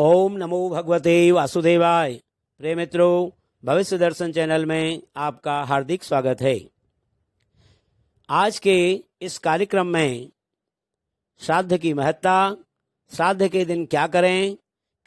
ओम नमो भगवते वासुदेवाय। प्रिय मित्रों, भविष्य दर्शन चैनल में आपका हार्दिक स्वागत है। आज के इस कार्यक्रम में श्राद्ध की महत्ता, श्राद्ध के दिन क्या करें,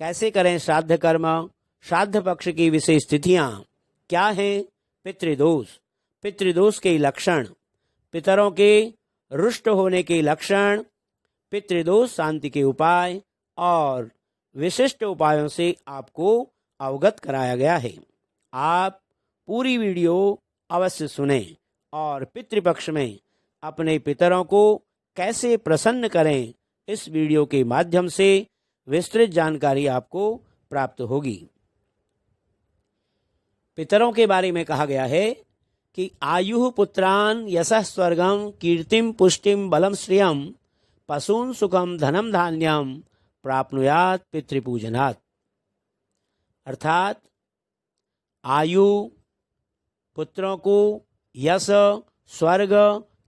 कैसे करें श्राद्ध कर्म, श्राद्ध पक्ष की विशेष तिथियां क्या हैं, पितृदोष के लक्षण, पितरों के रुष्ट होने के लक्षण, पितृदोष शांति के उपाय और विशिष्ट उपायों से आपको अवगत कराया गया है। आप पूरी वीडियो अवश्य सुनें और पितृपक्ष में अपने पितरों को कैसे प्रसन्न करें, इस वीडियो के माध्यम से विस्तृत जानकारी आपको प्राप्त होगी। पितरों के बारे में कहा गया है कि आयु पुत्रान यशः स्वर्गम कीर्तिम पुष्टिम बलम श्रियम पशून सुखम धनम धान्यम प्राप्नुयात पितृपूजनात्। अर्थात आयु, पुत्रों को यश, स्वर्ग,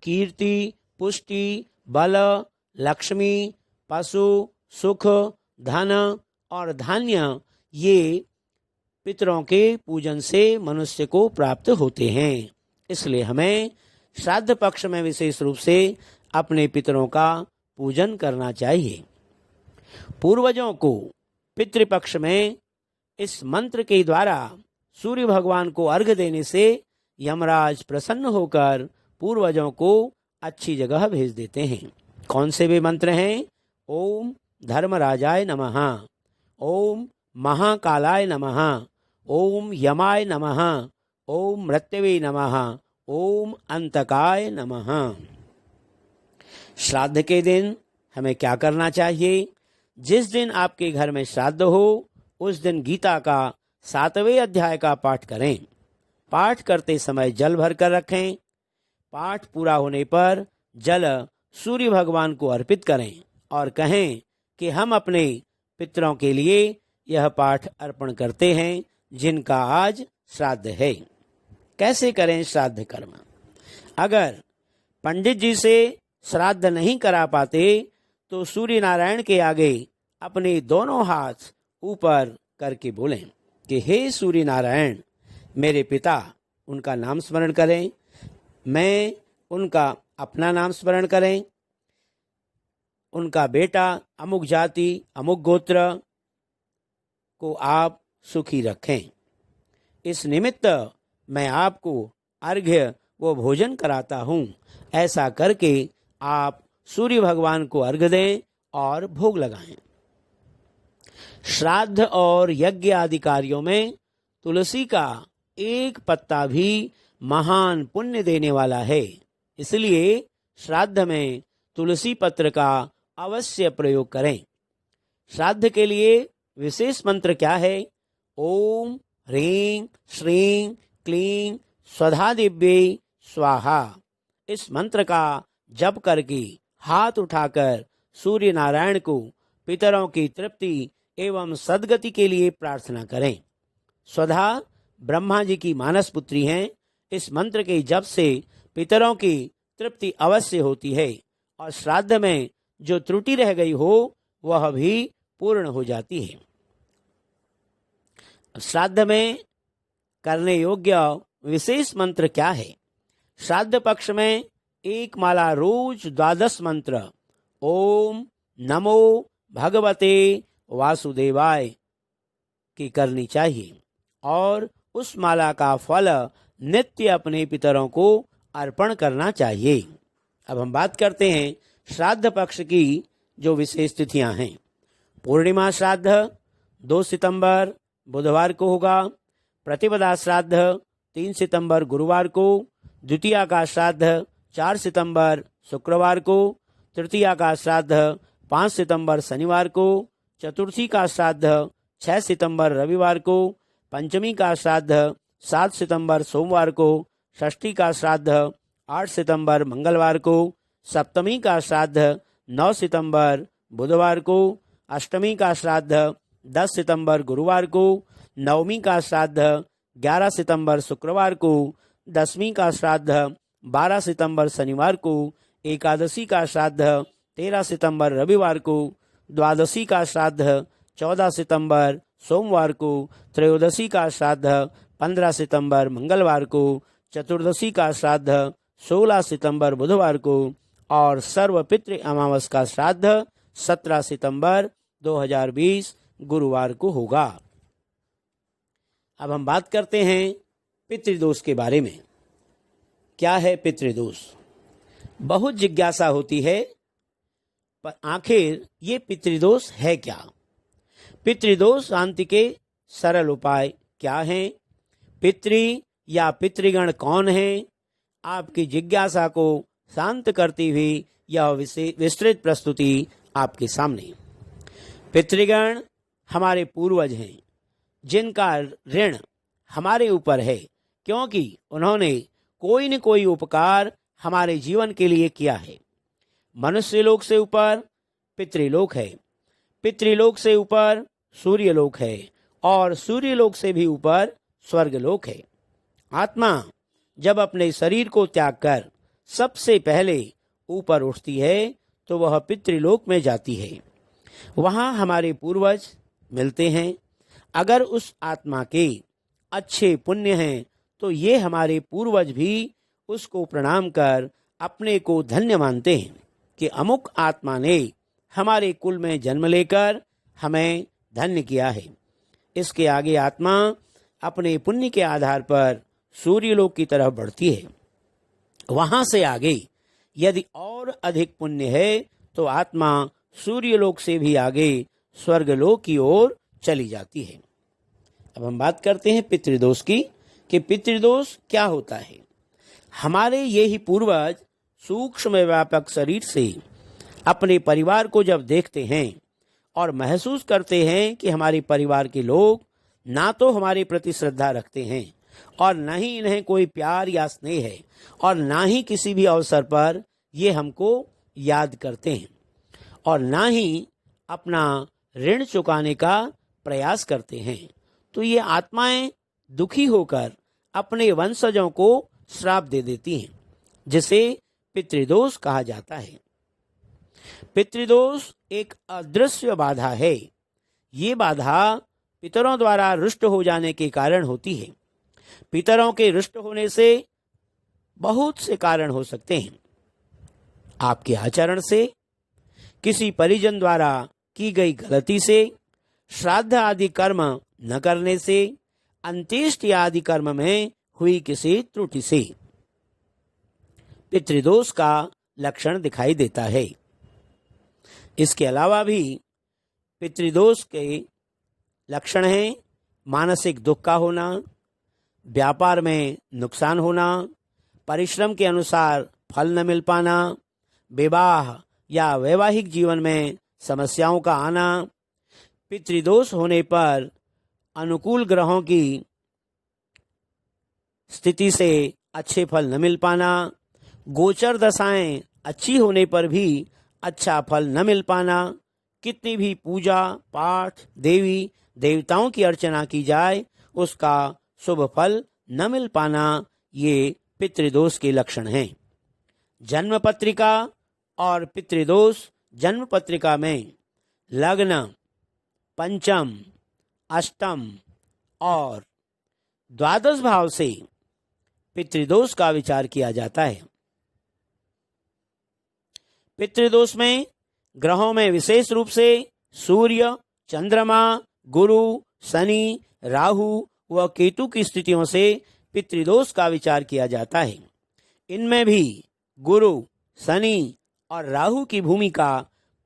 कीर्ति, पुष्टि, बल, लक्ष्मी, पशु, सुख, धन और धान्य, ये पितरों के पूजन से मनुष्य को प्राप्त होते हैं। इसलिए हमें श्राद्ध पक्ष में विशेष रूप से अपने पितरों का पूजन करना चाहिए। पूर्वजों को पितृपक्ष में इस मंत्र के द्वारा सूर्य भगवान को अर्घ्य देने से यमराज प्रसन्न होकर पूर्वजों को अच्छी जगह भेज देते हैं। कौन से वे मंत्र हैं? ओम धर्मराजाय नमः, ओम महाकालाय नमः, ओम यमाय नमः, ओम मृत्यवे नमः, ओम अंतकाय नमः। श्राद्ध के दिन हमें क्या करना चाहिए? जिस दिन आपके घर में श्राद्ध हो उस दिन गीता का 7वें अध्याय का पाठ करें। पाठ करते समय जल भर कर रखें। पाठ पूरा होने पर जल सूर्य भगवान को अर्पित करें और कहें कि हम अपने पितरों के लिए यह पाठ अर्पण करते हैं जिनका आज श्राद्ध है। कैसे करें श्राद्ध कर्म? अगर पंडित जी से श्राद्ध नहीं करा पाते तो सूर्य नारायण के आगे अपने दोनों हाथ ऊपर करके बोलें कि हे सूर्य नारायण, मेरे पिता, उनका नाम स्मरण करें, मैं उनका अपना नाम स्मरण करें, उनका बेटा अमुक जाति अमुक गोत्र को आप सुखी रखें। इस निमित्त मैं आपको अर्घ्य व भोजन कराता हूँ। ऐसा करके आप सूर्य भगवान को अर्घ्य दें और भोग लगाएं। श्राद्ध और यज्ञ आदि कार्यों में तुलसी का एक पत्ता भी महान पुण्य देने वाला है। इसलिए श्राद्ध में तुलसी पत्र का अवश्य प्रयोग करें। श्राद्ध के लिए विशेष मंत्र क्या है? ओम ह्रीं श्रीं क्लीं स्वधा दिव्ये स्वाहा। इस मंत्र का जप करके हाथ उठाकर सूर्य नारायण को पितरों की तृप्ति एवं सद्गति के लिए प्रार्थना करें। स्वधा ब्रह्मा जी की मानस पुत्री हैं। इस मंत्र के जप से पितरों की तृप्ति अवश्य होती है और श्राद्ध में जो त्रुटि रह गई हो वह भी पूर्ण हो जाती है। श्राद्ध में करने योग्य विशेष मंत्र क्या है? श्राद्ध पक्ष में एक माला रोज 12 मंत्र ओम नमो भगवते वासुदेवाय की करनी चाहिए और उस माला का फल नित्य अपने पितरों को अर्पण करना चाहिए। अब हम बात करते हैं श्राद्ध पक्ष की जो विशेष तिथियां हैं। पूर्णिमा श्राद्ध 2 सितंबर बुधवार को होगा। प्रतिपदा श्राद्ध 3 सितंबर गुरुवार को। द्वितीया का श्राद्ध 4 सितंबर शुक्रवार को। तृतीया का श्राद्ध 5 सितंबर शनिवार को। चतुर्थी का श्राद्ध 6 सितंबर रविवार को। पंचमी का श्राद्ध 7 सितंबर सोमवार को। षष्ठी का श्राद्ध 8 सितंबर मंगलवार को। सप्तमी का श्राद्ध 9 सितंबर बुधवार को। अष्टमी का श्राद्ध 10 सितंबर गुरुवार को। नवमी का श्राद्ध 11 सितंबर शुक्रवार को। दसवीं का श्राद्ध 12 सितंबर शनिवार को। एकादशी का श्राद्ध 13 सितंबर रविवार को। द्वादशी का श्राद्ध 14 सितंबर सोमवार को, त्रयोदशी का श्राद्ध 15 सितंबर मंगलवार को, चतुर्दशी का श्राद्ध 16 सितंबर बुधवार को और सर्वपितृ अमावस का श्राद्ध 17 सितंबर 2020 गुरुवार को होगा। अब हम बात करते हैं पितृदोष के बारे में। क्या है पितृदोष? बहुत जिज्ञासा होती है, पर आखिर ये पितृदोष है क्या? पितृदोष शांति के सरल उपाय क्या हैं? पितृ या पितृगण कौन हैं? आपकी जिज्ञासा को शांत करती हुई यह विस्तृत प्रस्तुति आपके सामने। पितृगण हमारे पूर्वज हैं, जिनका ऋण हमारे ऊपर है, क्योंकि उन्होंने कोई न कोई उपकार हमारे जीवन के लिए किया है। मनुष्य लोक से ऊपर पितृलोक है, पितृलोक से ऊपर सूर्यलोक है और सूर्यलोक से भी ऊपर स्वर्गलोक है। आत्मा जब अपने शरीर को त्याग कर सबसे पहले ऊपर उठती है तो वह पितृलोक में जाती है। वहाँ हमारे पूर्वज मिलते हैं। अगर उस आत्मा के अच्छे पुण्य हैं तो ये हमारे पूर्वज भी उसको प्रणाम कर अपने को धन्य मानते हैं कि अमुक आत्मा ने हमारे कुल में जन्म लेकर हमें धन्य किया है। इसके आगे आत्मा अपने पुण्य के आधार पर सूर्यलोक की तरफ बढ़ती है। वहां से आगे यदि और अधिक पुण्य है तो आत्मा सूर्यलोक से भी आगे स्वर्गलोक की ओर चली जाती है। अब हम बात करते हैं पितृदोष की कि पितृदोष क्या होता है। हमारे ये ही पूर्वज सूक्ष्म व्यापक शरीर से अपने परिवार को जब देखते हैं और महसूस करते हैं कि हमारे परिवार के लोग ना तो हमारे प्रति श्रद्धा रखते हैं और न ही इन्हें कोई प्यार या स्नेह है और ना ही किसी भी अवसर पर ये हमको याद करते हैं और ना ही अपना ऋण चुकाने का प्रयास करते हैं, तो ये आत्माएं दुखी होकर अपने वंशजों को श्राप दे देती हैं, जिसे पितृदोष कहा जाता है। पितृदोष एक अदृश्य बाधा है। ये बाधा पितरों द्वारा रुष्ट हो जाने के कारण होती है। पितरों के रुष्ट होने से बहुत से कारण हो सकते हैं। आपके आचरण से, किसी परिजन द्वारा की गई गलती से, श्राद्ध आदि कर्म न करने से, अंत्येष्टि आदि कर्म में हुई किसी त्रुटि से पितृदोष का लक्षण दिखाई देता है। इसके अलावा भी पितृदोष के लक्षण हैं मानसिक दुख का होना, व्यापार में नुकसान होना, परिश्रम के अनुसार फल न मिल पाना, विवाह या वैवाहिक जीवन में समस्याओं का आना, पितृदोष होने पर अनुकूल ग्रहों की स्थिति से अच्छे फल न मिल पाना, गोचर दशाएं अच्छी होने पर भी अच्छा फल न मिल पाना, कितनी भी पूजा पाठ देवी देवताओं की अर्चना की जाए उसका शुभ फल न मिल पाना, ये पितृदोष के लक्षण हैं। जन्म पत्रिका और पितृदोष जन्म पत्रिका में लग्न, पंचम, अष्टम और द्वादश भाव से पितृदोष का विचार किया जाता है। पितृदोष में ग्रहों में विशेष रूप से सूर्य, चंद्रमा, गुरु, शनि, राहु व केतु की स्थितियों से पितृदोष का विचार किया जाता है। इनमें भी गुरु, शनि और राहु की भूमिका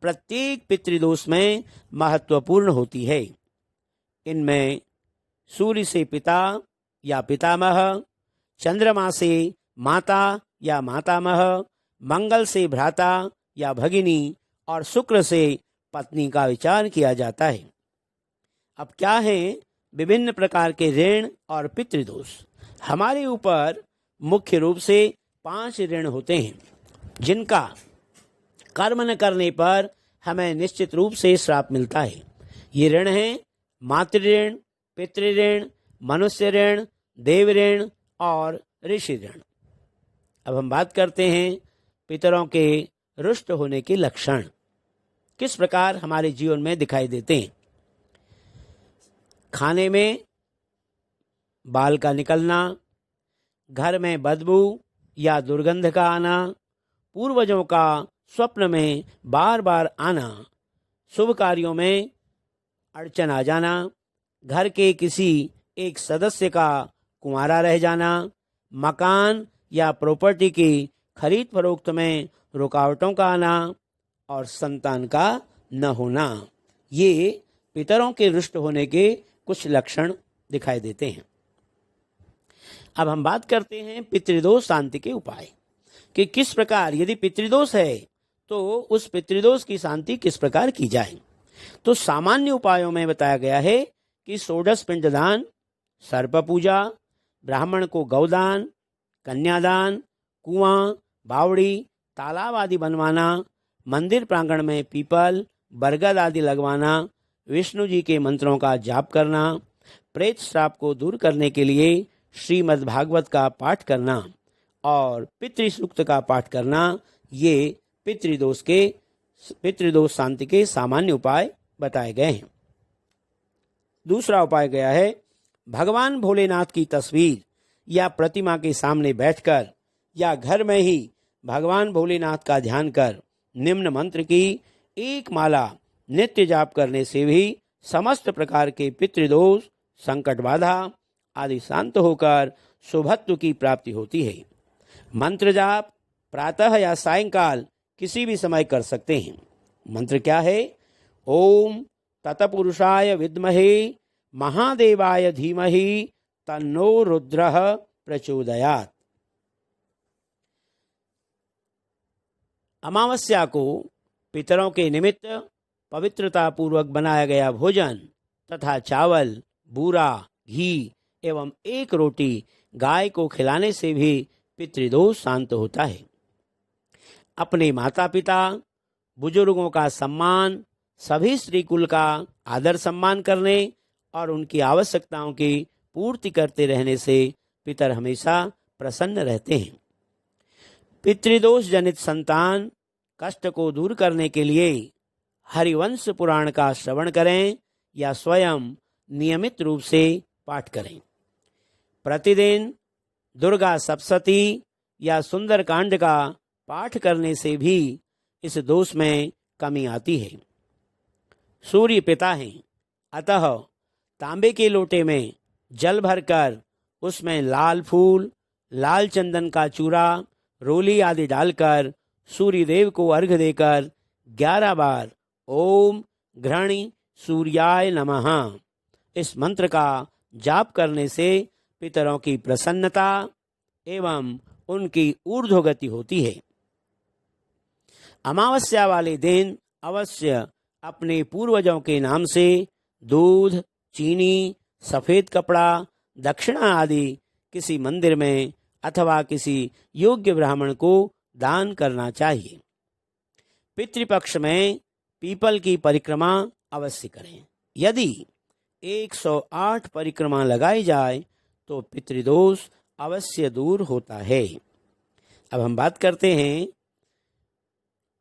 प्रत्येक पितृदोष में महत्वपूर्ण होती है। इनमें सूर्य से पिता या पितामह, चंद्रमा से माता या मातामह, मंगल से भ्राता या भगिनी और शुक्र से पत्नी का विचार किया जाता है। अब क्या है विभिन्न प्रकार के ऋण और पितृदोष? हमारे ऊपर मुख्य रूप से 5 ऋण होते हैं, जिनका कर्म न करने पर हमें निश्चित रूप से श्राप मिलता है। ये ऋण हैं मातृ ऋण, पितृ ऋण, मनुष्य ऋण, देव ऋण और ऋषि ऋण। अब हम बात करते हैं पितरों के रुष्ट होने के लक्षण किस प्रकार हमारे जीवन में दिखाई देते हैं। खाने में बाल का निकलना, घर में बदबू या दुर्गंध का आना, पूर्वजों का स्वप्न में बार बार आना, शुभ कार्यों में अड़चन आ जाना, घर के किसी एक सदस्य का कुंवारा रह जाना, मकान या प्रॉपर्टी की खरीद फरोख्त में रुकावटों का आना और संतान का न होना, ये पितरों के रुष्ट होने के कुछ लक्षण दिखाई देते हैं। अब हम बात करते हैं पितृदोष शांति के उपाय कि किस प्रकार, यदि पितृदोष है तो उस पितृदोष की शांति किस प्रकार की जाए। तो सामान्य उपायों में बताया गया है कि षोडश पिंडदान, सर्प पूजा, ब्राह्मण को गौदान, कन्यादान, कुआं, बावड़ी, तालाब आदि बनवाना, मंदिर प्रांगण में पीपल, बरगद आदि लगवाना, विष्णु जी के मंत्रों का जाप करना, प्रेत श्राप को दूर करने के लिए श्रीमद् भागवत का पाठ करना और पितृसूक्त का पाठ करना, ये पितृदोष शांति के सामान्य उपाय बताए गए हैं। दूसरा उपाय गया है, भगवान भोलेनाथ की तस्वीर या प्रतिमा के सामने बैठकर या घर में ही भगवान भोलेनाथ का ध्यान कर निम्न मंत्र की एक माला नित्य जाप करने से भी समस्त प्रकार के पितृदोष, संकट बाधा आदि शांत होकर शुभत्व की प्राप्ति होती है। मंत्र जाप प्रातः या सायंकाल किसी भी समय कर सकते हैं। मंत्र क्या है? ओम तत्पुरुषाय विद्महे महादेवाय धीमहि तन्नो रुद्रः प्रचोदयात्। अमावस्या को पितरों के निमित्त पवित्रता पूर्वक बनाया गया भोजन तथा चावल, बूरा, घी एवं एक रोटी गाय को खिलाने से भी पितृदोष शांत होता है। अपने माता पिता, बुजुर्गों का सम्मान, सभी स्त्री कुल का आदर सम्मान करने और उनकी आवश्यकताओं की पूर्ति करते रहने से पितर हमेशा प्रसन्न रहते हैं। पितृदोष जनित संतान कष्ट को दूर करने के लिए हरिवंश पुराण का श्रवण करें या स्वयं नियमित रूप से पाठ करें। प्रतिदिन दुर्गा सप्तशती या सुंदरकांड का पाठ करने से भी इस दोष में कमी आती है। सूर्य पिता हैं, अतः तांबे के लोटे में जल भरकर उसमें लाल फूल, लाल चंदन का चूरा, रोली आदि डालकर सूर्य देव को अर्घ्य देकर 11 बार ओम घृणी सूर्याय नमः इस मंत्र का जाप करने से पितरों की प्रसन्नता एवं उनकी ऊर्ध्वगति होती है। अमावस्या वाले दिन अवश्य अपने पूर्वजों के नाम से दूध, चीनी, सफेद कपड़ा, दक्षिणा आदि किसी मंदिर में अथवा किसी योग्य ब्राह्मण को दान करना चाहिए। पितृपक्ष में पीपल की परिक्रमा अवश्य करें। यदि 108 परिक्रमा लगाई जाए तो पितृदोष अवश्य दूर होता है। अब हम बात करते हैं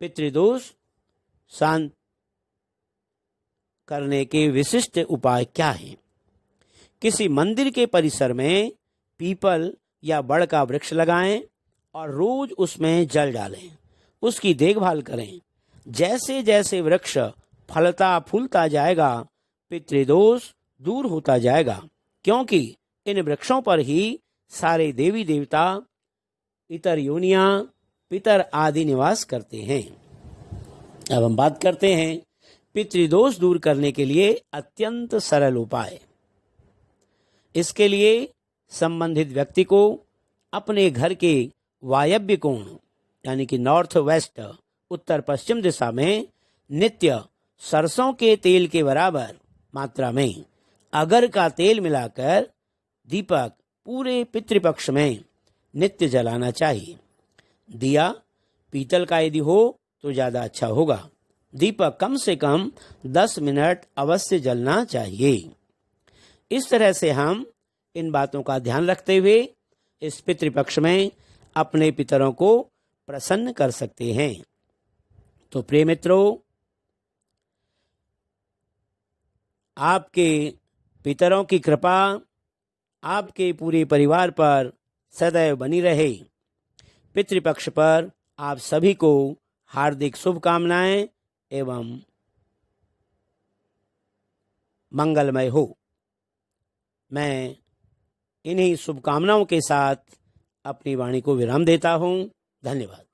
पितृदोष शांत करने के विशिष्ट उपाय क्या हैं। किसी मंदिर के परिसर में पीपल या बड़ का वृक्ष लगाएं और रोज उसमें जल डालें, उसकी देखभाल करें। जैसे जैसे वृक्ष फलता फूलता जाएगा पितृदोष दूर होता जाएगा, क्योंकि इन वृक्षों पर ही सारे देवी देवता, इतर योनियां, पितर आदि निवास करते हैं। अब हम बात करते हैं पितृदोष दूर करने के लिए अत्यंत सरल उपाय। इसके लिए संबंधित व्यक्ति को अपने घर के वायव्य कोण यानी कि नॉर्थ वेस्ट, उत्तर पश्चिम दिशा में नित्य सरसों के तेल के बराबर मात्रा में अगर का तेल मिलाकर दीपक पूरे पितृपक्ष में नित्य जलाना चाहिए। दिया पीतल का यदि हो तो ज़्यादा अच्छा होगा। दीपक कम से कम 10 मिनट अवश्य जलना चाहिए। इस तरह से हम इन बातों का ध्यान रखते हुए इस पितृपक्ष में अपने पितरों को प्रसन्न कर सकते हैं। तो प्रिय मित्रों, आपके पितरों की कृपा आपके पूरे परिवार पर सदैव बनी रहे। पितृपक्ष पर आप सभी को हार्दिक शुभकामनाएं एवं मंगलमय हो। मैं इन्हीं शुभकामनाओं के साथ अपनी वाणी को विराम देता हूं। धन्यवाद।